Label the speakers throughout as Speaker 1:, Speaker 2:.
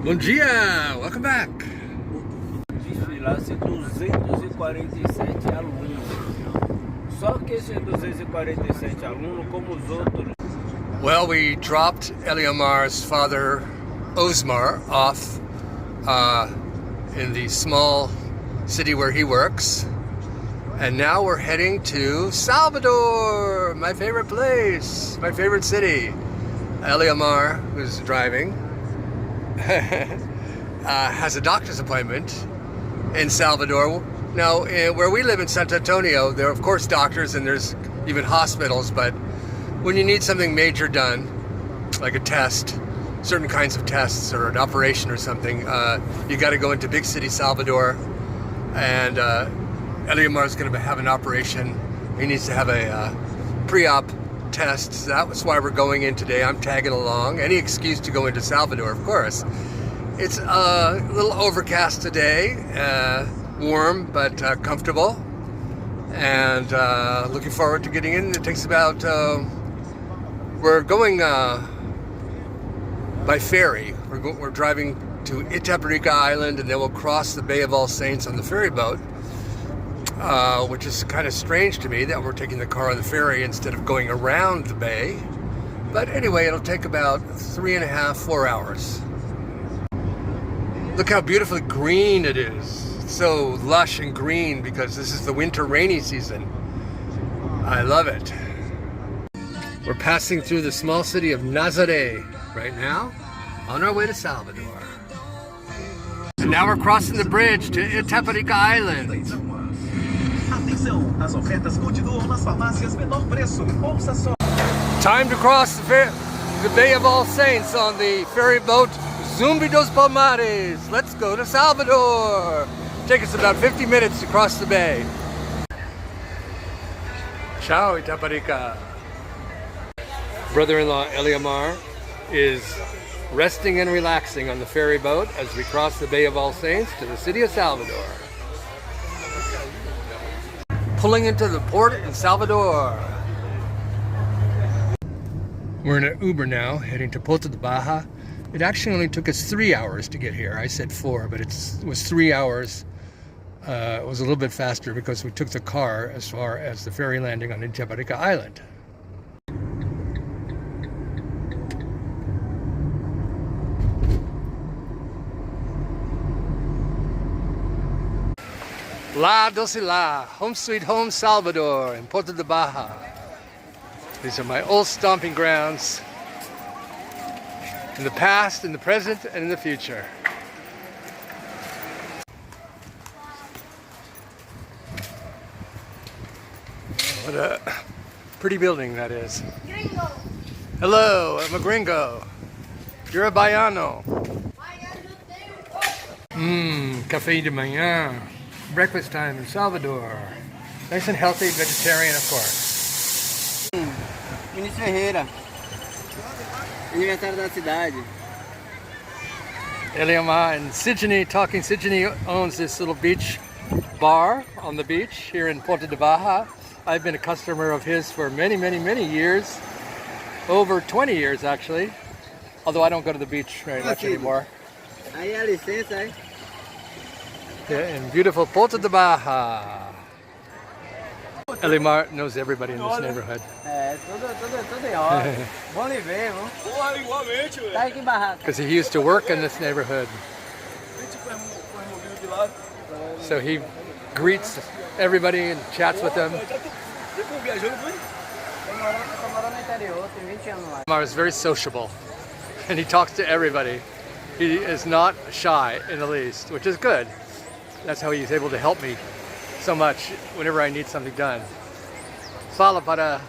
Speaker 1: Bom dia! Welcome back!
Speaker 2: Desfilasse 247 alunos. Só que esses 247 alunos, como os outros.
Speaker 1: Well, we dropped Eliomar's father, Osmar, off in the small city where he works. And now we're heading to Salvador, my favorite place, my favorite city. Eliomar, who's driving, has a doctor's appointment in Salvador. Now, where we live in Santo Antonio, there are of course doctors and there's even hospitals, but when you need something major done, like a test, certain kinds of tests or an operation or something, you got to go into big city Salvador, and Eliomar is going to have an operation. He needs to have a pre-op test. So that's why we're going in today. I'm tagging along. Any excuse to go into Salvador, of course. It's a little overcast today, warm but comfortable, and looking forward to getting in. It takes about, we're going by ferry. We're driving to Itaparica Island, and then we'll cross the Bay of All Saints on the ferry boat, which is kind of strange to me that we're taking the car on the ferry instead of going around the bay. But anyway, it'll take about 3.5, 4 hours. Look how beautifully green it is. It's so lush and green because this is the winter rainy season. I love it. We're passing through the small city of Nazaré right now on our way to Salvador. And now we're crossing the bridge to Itaparica Island. Time to cross the Bay of All Saints on the ferry boat Zumbi dos Palmares. Let's go to Salvador. Take us about 50 minutes to cross the bay. Ciao, Itaparica. Brother-in-law Eliomar is resting and relaxing on the ferry boat as we cross the Bay of All Saints to the city of Salvador. Pulling into the port in Salvador. We're in an Uber now, heading to Porto de Bahia. It actually only took us 3 hours to get here. I said 4, but it was 3 hours. It was a little bit faster because we took the car as far as the ferry landing on Itaparica Island. La Doce La, home sweet home Salvador in Porto de Bahia. These are my old stomping grounds in the past, in the present, and in the future. What a pretty building that is.
Speaker 3: Gringo.
Speaker 1: Hello, I'm a gringo. You're a Baiano. Café de manhã. Breakfast time in Salvador. Nice and healthy, vegetarian, of course.
Speaker 2: Ministro Ferreira. Aniversário da cidade.
Speaker 1: Eliomar and Sidney talking. Sidney owns this little beach bar on the beach here in Porto de Bahia. I've been a customer of his for many, many, many years. Over 20 years, actually. Although I don't go to the beach very much anymore.
Speaker 2: Aí a licença, aí.
Speaker 1: Yeah, in beautiful Porto de Bahia. Eliomar knows everybody in this neighborhood.
Speaker 2: Tudo em ordem. Bom lhe ver, viu? Porra, igualmente, velho. Tá aqui em barraca.
Speaker 1: Because he used to work in this neighborhood. So he greets everybody and chats with them. Eliomar is very sociable and he talks to everybody. He is not shy in the least, which is good. That's how he's able to help me so much whenever I need something done. Fala para...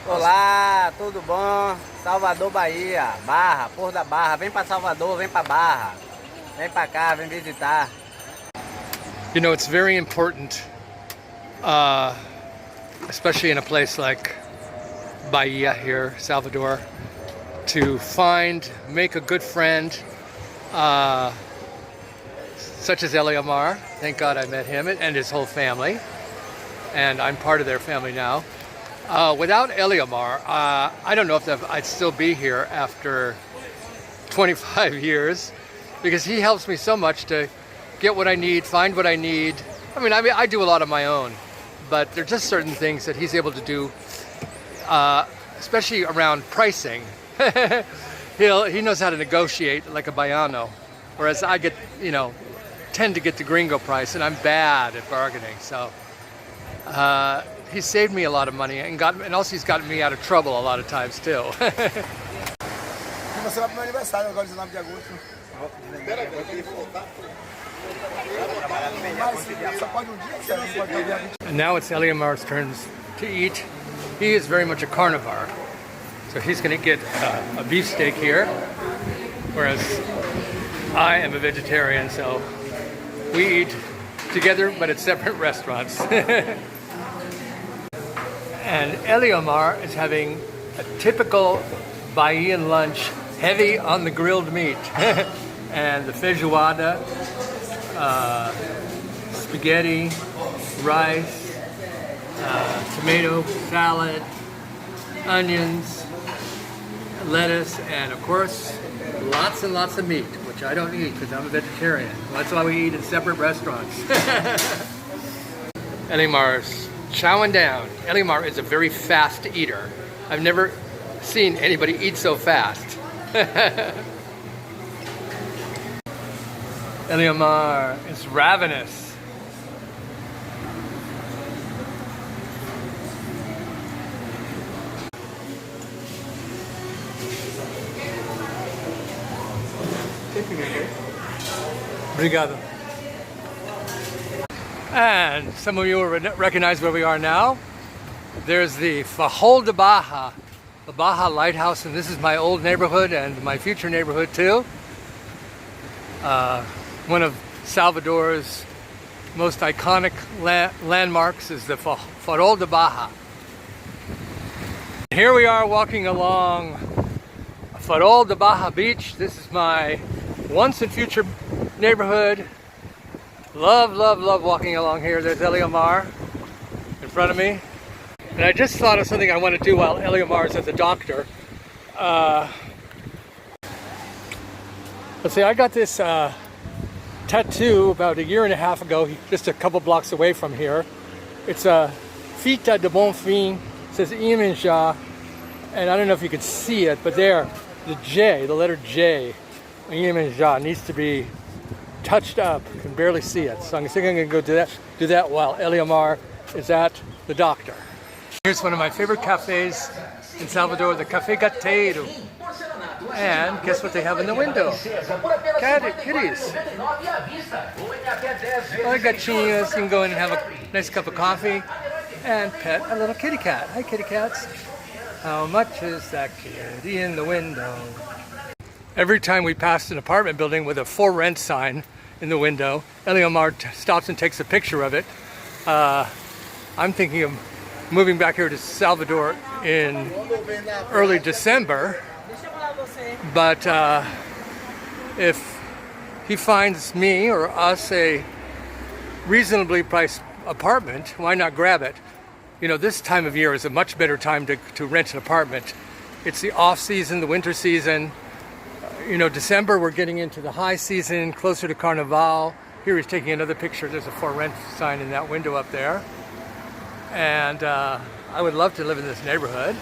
Speaker 2: Olá, tudo bom? Salvador, Bahia, Barra, Porto da Barra. Vem pra Salvador, vem pra Barra. Vem pra cá, vem visitar.
Speaker 1: You know, it's very important, especially in a place like Bahia here, Salvador, to make a good friend, such as Eliomar. Thank God I met him and his whole family, and I'm part of their family now. Without Eliomar, I don't know if I'd still be here after 25 years because he helps me so much to get what I need, find what I need. I mean, I do a lot of my own, but there are just certain things that he's able to do, especially around pricing. He knows how to negotiate like a Baiano, whereas I get, tend to get the gringo price, and I'm bad at bargaining. So he saved me a lot of money, and also he's gotten me out of trouble a lot of times too. And now it's Eliamar's turn to eat. He is very much a carnivore, so he's going to get a beefsteak here, whereas I am a vegetarian, so we eat together but at separate restaurants. And Eliamar is having a typical Bahian lunch, heavy on the grilled meat. And the feijoada, spaghetti, rice, tomato salad, onions, lettuce, and of course, lots and lots of meat, which I don't eat because I'm a vegetarian. That's why we eat in separate restaurants. Eliamar's chowing down. Eliamar is a very fast eater. I've never seen anybody eat so fast. Eliamar is ravenous. Obrigado. And some of you will recognize where we are now. There's the Farol de Bahia, the Baja Lighthouse, and this is my old neighborhood and my future neighborhood too. One of Salvador's most iconic landmarks is the Farol de Bahia. Here we are walking along Farol de Bahia beach. This is my once and future neighborhood. Love, love, love walking along here. There's Eliamar in front of me. And I just thought of something I want to do while Eliamar is at the doctor. Let's see, I got this tattoo about a year and a half ago, just a couple blocks away from here. It's a Fita de Bonfim. It says Iemanjá, and I don't know if you can see it, but there, the J, the letter J, Iemanjá, needs to be touched up. You can barely see it. So I'm thinking I'm going to do that while Eliamar is at the doctor. Here's one of my favorite cafes in Salvador, the Café Gateiro. And guess what they have in the window? Kitties. Well, gatinhas. You can go in and have a nice cup of coffee and pet a little kitty cat. Hi, kitty cats. How much is that kitty in the window? Every time we pass an apartment building with a for rent sign in the window, Eliamar stops and takes a picture of it. I'm thinking of moving back here to Salvador in early December. But if he finds me or us a reasonably priced apartment, why not grab it? You know, this time of year is a much better time to rent an apartment. It's the off season, the winter season. December, we're getting into the high season, closer to Carnival. Here he's taking another picture. There's a for rent sign in that window up there. And I would love to live in this neighborhood.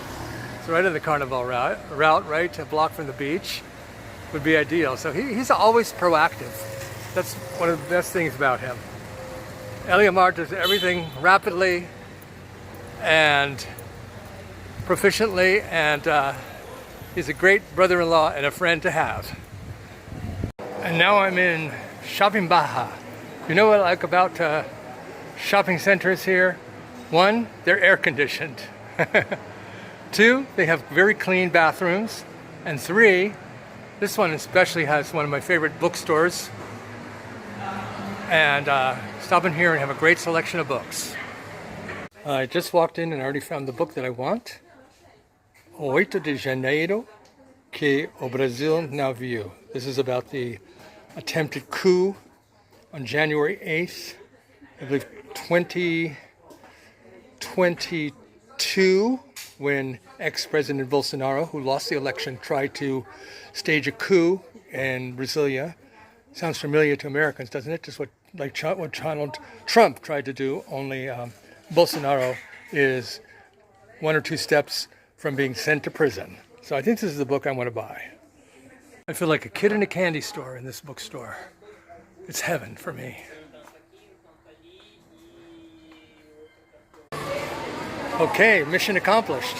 Speaker 1: It's right on the Carnival route, right? A block from the beach would be ideal. So he's always proactive. That's one of the best things about him. Eliamar does everything rapidly and proficiently, and he's a great brother-in-law and a friend to have. And now I'm in Shopping Bahia. You know what I like about shopping centers here? One, they're air-conditioned. Two, they have very clean bathrooms. And three, this one especially has one of my favorite bookstores. And stop in here and have a great selection of books. I just walked in and already found the book that I want. 8 de Janeiro, que o Brasil não viu. This is about the attempted coup on January 8th, I believe 2022. when ex-President Bolsonaro, who lost the election, tried to stage a coup in Brasilia. Sounds familiar to Americans, doesn't it? Just what Donald Trump tried to do, only Bolsonaro is one or two steps from being sent to prison. So I think this is the book I want to buy. I feel like a kid in a candy store in this bookstore. It's heaven for me. Okay, mission accomplished.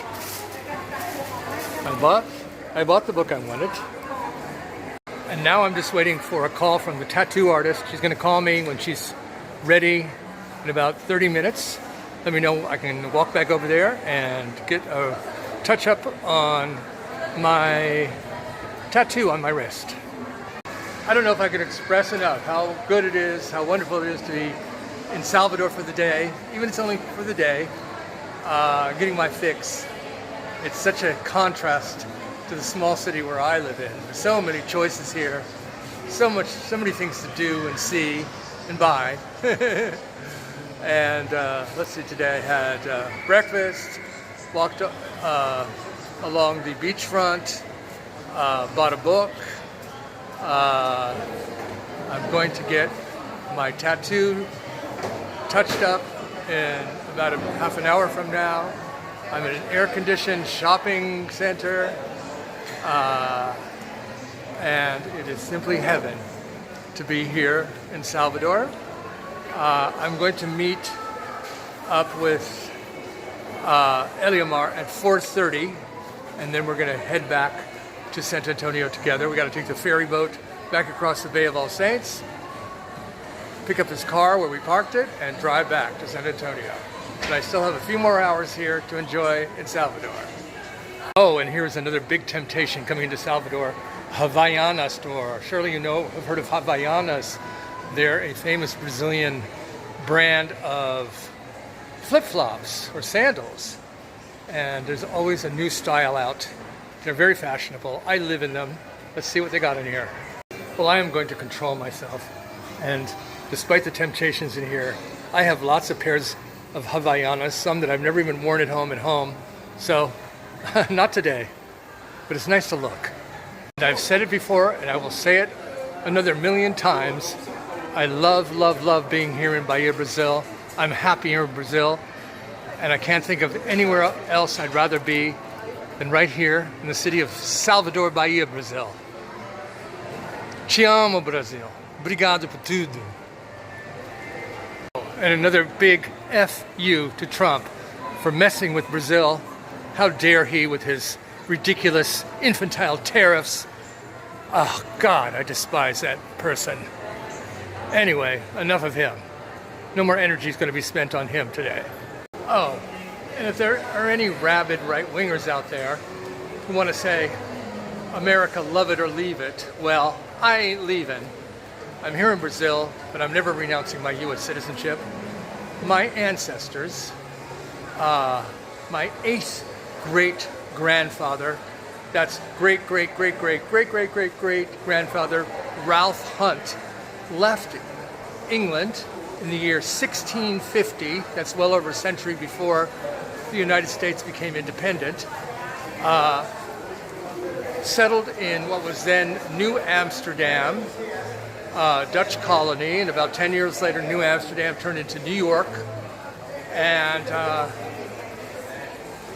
Speaker 1: I bought the book I wanted. And now I'm just waiting for a call from the tattoo artist. She's going to call me when she's ready in about 30 minutes. Let me know I can walk back over there and get a touch-up on my tattoo on my wrist. I don't know if I could express enough how good it is, how wonderful it is to be in Salvador for the day, even if it's only for the day, getting my fix. It's such a contrast to the small city where I live in. There's so many choices here, so many things to do and see and buy. And let's see, today I had breakfast, walked along the beachfront, bought a book. I'm going to get my tattoo touched up in about half an hour from now. I'm at an air-conditioned shopping center, and it is simply heaven to be here in Salvador. I'm going to meet up with Eliamar at 4:30, and then we're going to head back to San Antonio together. We got to take the ferry boat back across the Bay of All Saints, pick up his car where we parked it, and drive back to San Antonio. And I still have a few more hours here to enjoy in Salvador. Oh, and here's another big temptation coming into Salvador, Havaiana store. Surely you know, have heard of Havaianas. They're a famous Brazilian brand of flip-flops or sandals. And there's always a new style out. They're very fashionable. I live in them. Let's see what they got in here. Well, I am going to control myself. And despite the temptations in here, I have lots of pairs of Havaianas, some that I've never even worn at home. So, not today. But it's nice to look. And I've said it before, and I will say it another million times. I love, love, love being here in Bahia, Brazil. I'm happy here in Brazil. And I can't think of anywhere else I'd rather be than right here in the city of Salvador, Bahia, Brazil. Te amo, Brasil. Obrigado por tudo. And another big F-U to Trump for messing with Brazil. How dare he with his ridiculous infantile tariffs. Oh, God, I despise that person. Anyway, enough of him. No more energy is going to be spent on him today. Oh, and if there are any rabid right-wingers out there who want to say, America, love it or leave it, well, I ain't leaving. I'm here in Brazil, but I'm never renouncing my U.S. citizenship. My ancestors, my 8th great-grandfather, that's great-great-great-great-great-great-great-grandfather Ralph Hunt, left England in the year 1650, that's well over a century before the United States became independent, settled in what was then New Amsterdam, Dutch colony, and about 10 years later New Amsterdam turned into New York. And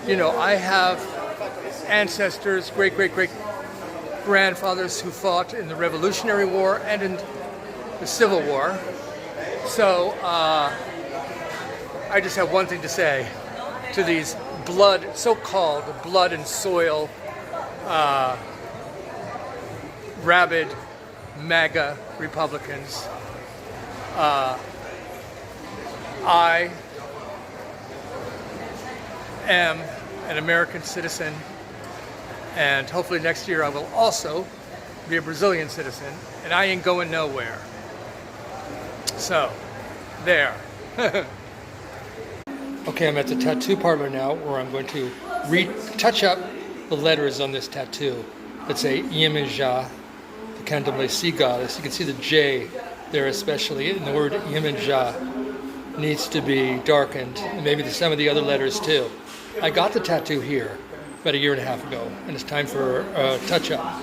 Speaker 1: I have ancestors, great-great-great-grandfathers who fought in the Revolutionary War and in the Civil War. So I just have one thing to say to these so-called blood and soil rabid MAGA Republicans. I am an American citizen, and hopefully next year I will also be a Brazilian citizen, and I ain't going nowhere. So, there. Okay, I'm at the tattoo parlor now, where I'm going to touch up the letters on this tattoo. It's a Iemanjá, the Candomblé sea goddess. You can see the J there especially, and the word Iemanjá needs to be darkened, and maybe some of the other letters too.
Speaker 3: I got the tattoo here about 1.5 years ago, and it's time for a touch-up.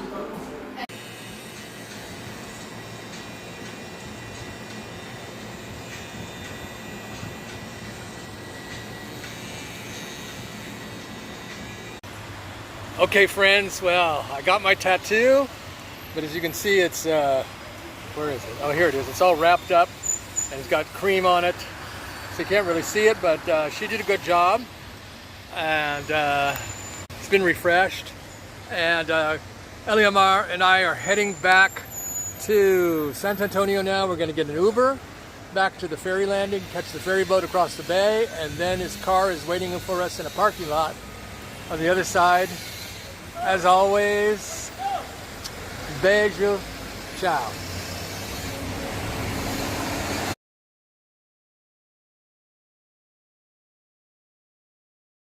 Speaker 3: Okay, friends, well, I got my tattoo, but as you can see, it's, where is it? Oh, here it is. It's all wrapped up, and it's got cream on it, so you can't really see it, but she did a good job, and it's been refreshed, and Eliamar and I are heading back to San Antonio now. We're going to get an Uber back to the ferry landing, catch the ferry boat across the bay, and then his car is waiting for us in a parking lot on the other side. As always, beijo, ciao.